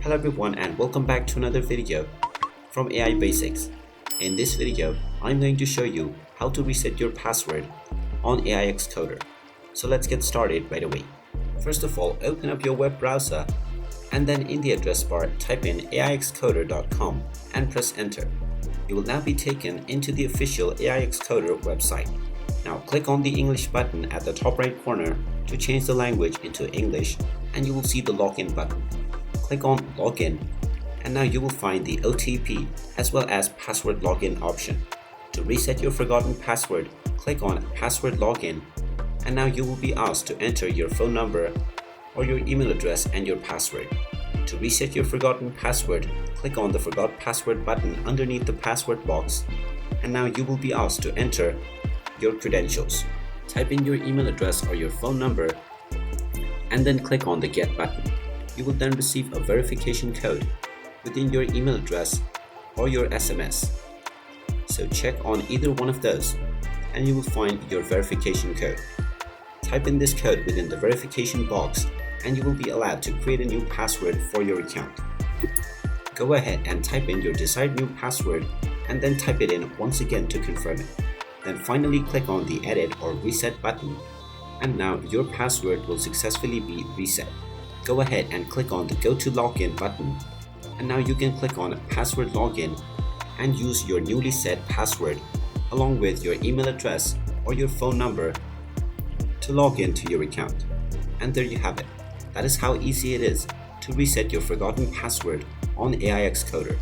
Hello everyone and welcome back to another video from AI Basics. In this video, I'm going to show you how to reset your password on AIXCoder. So let's get started right away. First of all, open up your web browser and then in the address bar type in AIXCoder.com and press enter. You will now be taken into the official AIXCoder website. Now click on the English button at the top right corner to change the language into English and you will see the login button. Click on login and now you will find the OTP as well as password login option. To reset your forgotten password, click on password login and now you will be asked to enter your phone number or your email address and your password. To reset your forgotten password, click on the forgot password button underneath the password box and now you will be asked to enter your credentials. Type in your email address or your phone number and then click on the get button. You will then receive a verification code within your email address or your SMS. So check on either one of those and you will find your verification code. Type in this code within the verification box and you will be allowed to create a new password for your account. Go ahead and type in your desired new password and then type it in once again to confirm it. Then finally click on the edit or reset button and now your password will successfully be reset. Go ahead and click on the go to login button and now you can click on password login and use your newly set password along with your email address or your phone number to log into your account. And there you have it. That is how easy it is to reset your forgotten password on AIXCoder.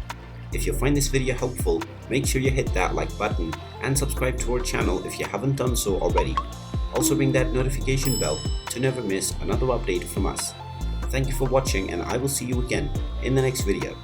If you find this video helpful, make sure you hit that like button and subscribe to our channel if you haven't done so already. Also ring that notification bell to never miss another update from us. Thank you for watching and I will see you again in the next video.